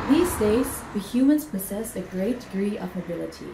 These days, we humans possess a great degree of mobility.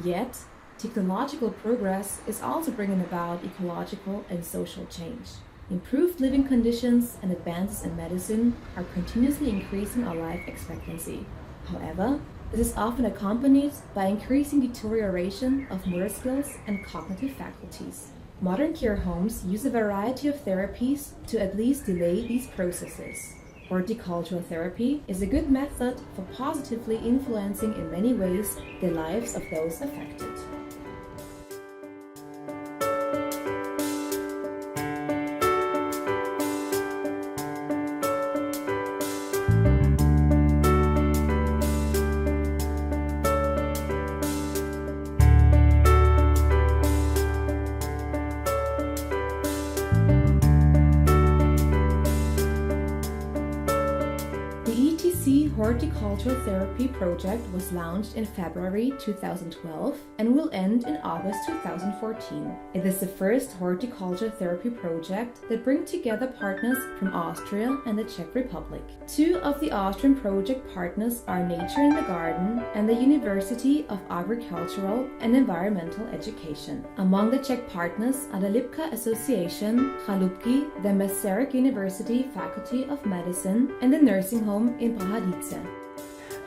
Yet, technological progress is also bringing about ecological and social change. Improved living conditions and advances in medicine are continuously increasing our life expectancy. However, this is often accompanied by increasing deterioration of motor skills and cognitive faculties. Modern care homes use a variety of therapies to at least delay these processes. Horticultural therapy is a good method for positively influencing in many ways the lives of those affected. The Horticultural Therapy project was launched in February 2012 and will end in August 2014. It is the first horticulture therapy project that brings together partners from Austria and the Czech Republic. Two of the Austrian project partners are Nature in the Garden and the University of Agricultural and Environmental Education. Among the Czech partners are the Lipka Association, Chalupky, the Masaryk University Faculty of Medicine and the Nursing Home in Prahadice.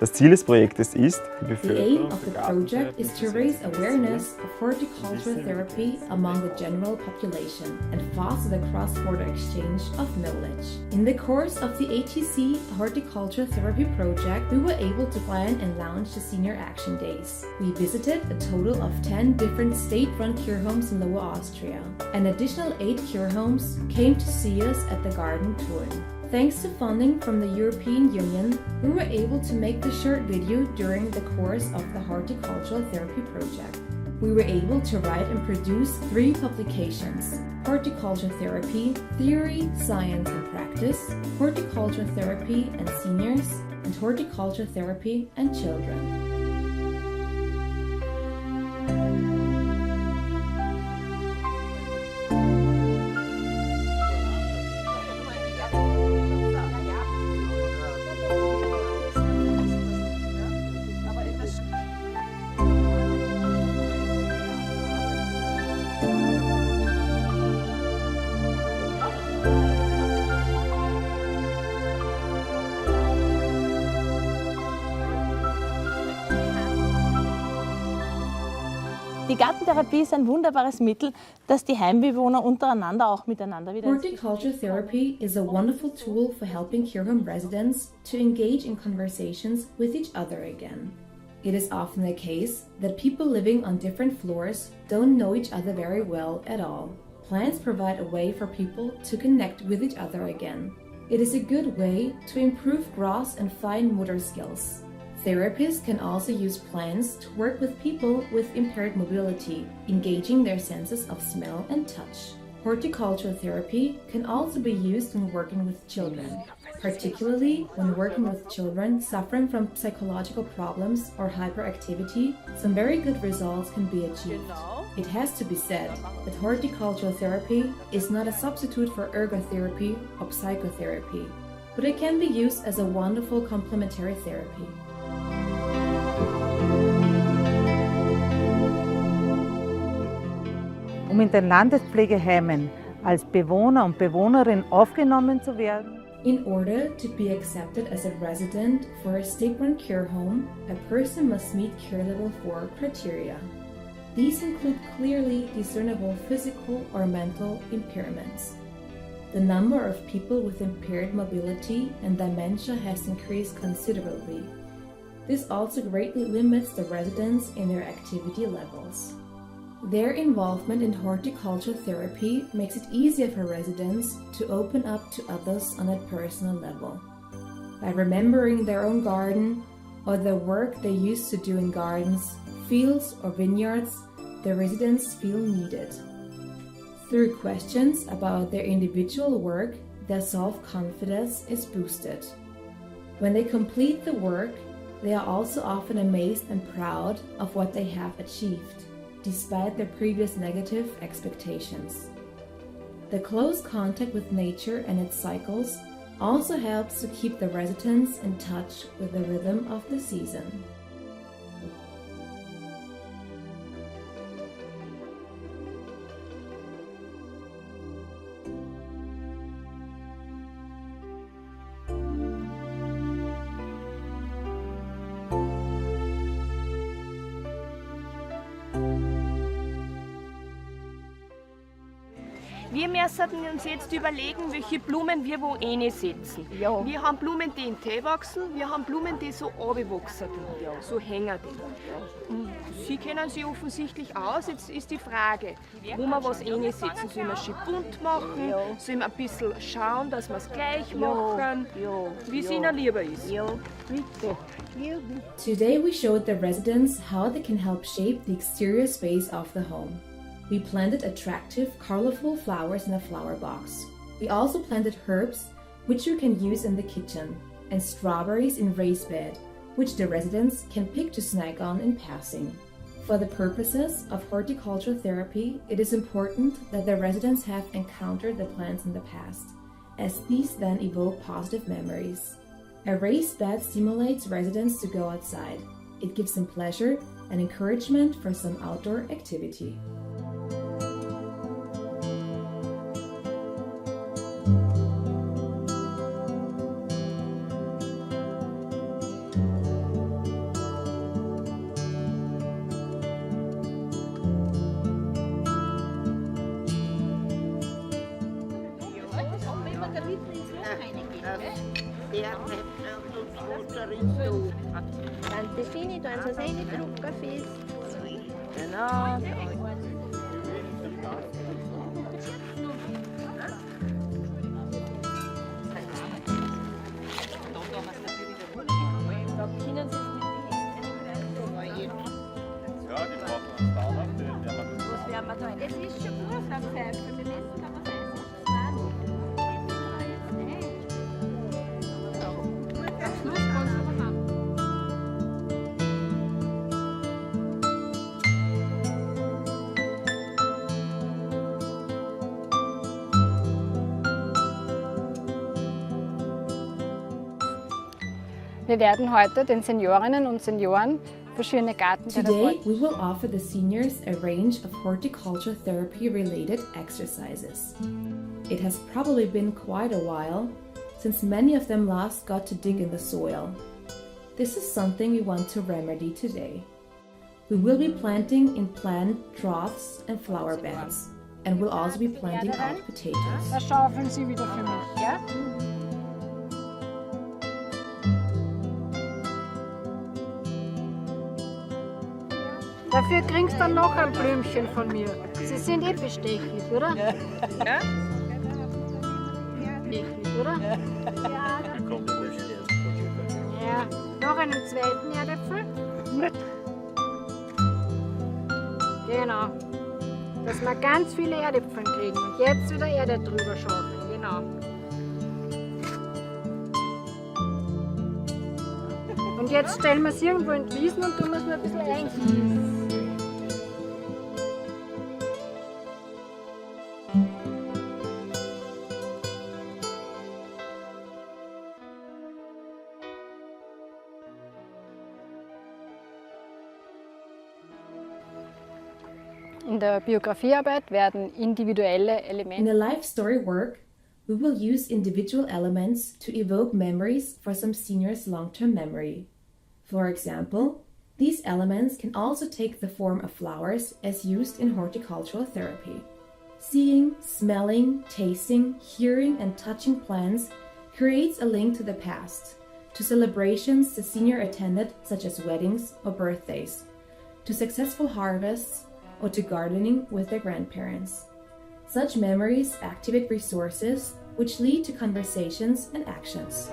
Das Ziel des Projektes ist, die The aim of the project is to raise awareness of horticultural therapy among the general population and foster the cross-border exchange of knowledge. In the course of the ATC Horticultural Therapy project, we were able to plan and launch the Senior Action Days. We visited a total of 10 different state-run care homes in Lower Austria. An additional 8 care homes came to see us at the garden tour. Thanks to funding from the European Union, we were able to make the short video during the course of the Horticultural Therapy project. We were able to write and produce 3 publications: Horticulture Therapy, Theory, Science and Practice, Horticulture Therapy and Seniors, and Horticulture Therapy and Children. Die Gartentherapie ist ein wunderbares Mittel, das die Heimbewohner untereinander auch miteinander wieder. Horticulture therapy is a wonderful tool for helping care home residents to engage in conversations with each other again. It is often the case that people living on different floors don't know each other very well at all. Plants provide a way for people to connect with each other again. It is a good way to improve gross and fine motor skills. Therapists can also use plants to work with people with impaired mobility, engaging their senses of smell and touch. Horticultural therapy can also be used when working with children, particularly when working with children suffering from psychological problems or hyperactivity. Some very good results can be achieved. It has to be said that horticultural therapy is not a substitute for ergotherapy or psychotherapy, but it can be used as a wonderful complementary therapy. Um in den Landespflegeheimen als Bewohner und Bewohnerin aufgenommen zu werden. In order to be accepted as a resident for a state-run care home, a person must meet care level 4 criteria. These include clearly discernible physical or mental impairments. The number of people with impaired mobility and dementia has increased considerably. This also greatly limits the residents in their activity levels. Their involvement in horticultural therapy makes it easier for residents to open up to others on a personal level. By remembering their own garden or the work they used to do in gardens, fields or vineyards, the residents feel needed. Through questions about their individual work, their self-confidence is boosted. When they complete the work, they are also often amazed and proud of what they have achieved, despite their previous negative expectations. The close contact with nature and its cycles also helps to keep the residents in touch with the rhythm of the season. Wir müssen uns jetzt überlegen, welche Blumen wir wo reinsetzen. Ja. Wir haben Blumen, die in Tee wachsen, wir haben Blumen, die so runterwachsen, so hängen die. Sie kennen sich offensichtlich aus. Jetzt ist die Frage, wo wir was reinsetzen. Sollen wir schön bunt machen? Ja. Sollen wir ein bisschen schauen, dass wir es gleich machen? Ja. Wie es Ihnen lieber ist. Ja, bitte. Ja, bitte. Today we showed the residents how they can help shape the exterior space of the home. We planted attractive, colorful flowers in a flower box. We also planted herbs, which you can use in the kitchen, and strawberries in raised bed, which the residents can pick to snack on in passing. For the purposes of horticultural therapy, it is important that the residents have encountered the plants in the past, as these then evoke positive memories. A raised bed stimulates residents to go outside. It gives them pleasure and encouragement for some outdoor activity. Tante Fini, du hast eine Druckerfest. Genau. Es ist schon gut, am Pfeifen. Wir messen kann man essen. Wir werden heute den Seniorinnen und Senioren verschiedene Today, Gartentherapien. we will offer the seniors a range of horticulture therapy-related exercises. It has probably been quite a while since many of them last got to dig in the soil. This is something we want to remedy today. We will be planting in plant troughs and flower beds, and we'll also be planting out potatoes. Das schaufeln Sie wieder für mich, ja? Dafür kriegst du dann noch ein Blümchen von mir. Sie sind eh bestechlich, oder? Ja. Bestechlich, oder? Ja. Ja. Noch einen zweiten Erdäpfel? Genau. Dass wir ganz viele Erdäpfel kriegen. Und jetzt wieder Erde drüber schaufeln. Genau. Und jetzt stellen wir es irgendwo in die Wiesen und tun wir es noch ein bisschen eingießen. In der Biografiearbeit werden individuelle In Elemente the life story work, we will use individual elements to evoke memories for some seniors' long-term memory. For example, these elements can also take the form of flowers as used in horticultural therapy. Seeing, smelling, tasting, hearing, and touching plants creates a link to the past, to celebrations the senior attended, such as weddings or birthdays, to successful harvests, or to gardening with their grandparents. Such memories activate resources which lead to conversations and actions.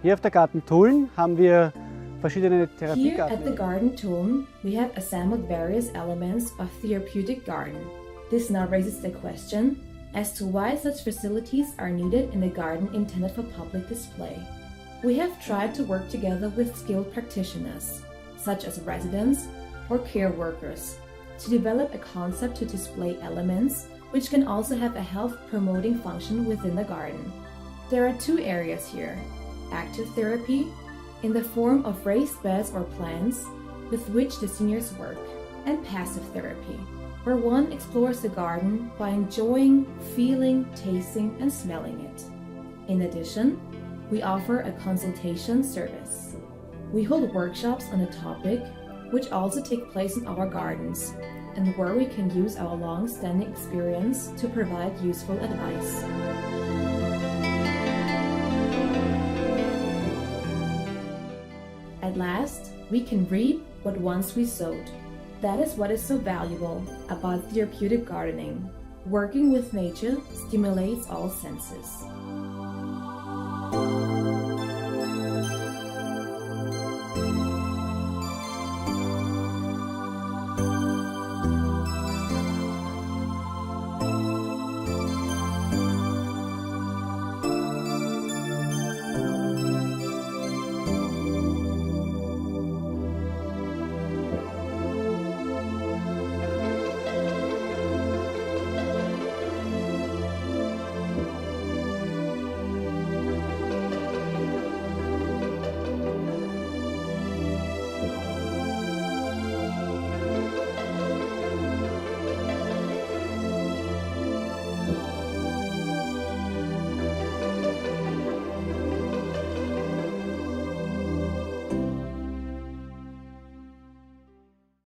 Hier auf der Gartentuln haben wir verschiedene Here at the Therapiegarten. Garden Tone, we have assembled various elements of therapeutic garden. This now raises the question as to why such facilities are needed in a garden intended for public display. We have tried to work together with skilled practitioners, such as residents or care workers, to develop a concept to display elements which can also have a health-promoting function within the garden. There are two areas here: active therapy, in the form of raised beds or plants with which the seniors work, and passive therapy, where one explores the garden by enjoying, feeling, tasting, and smelling it. In addition, we offer a consultation service. We hold workshops on a topic which also take place in our gardens, and where we can use our long-standing experience to provide useful advice. At last, we can reap what once we sowed. That is what is so valuable about therapeutic gardening. Working with nature stimulates all senses.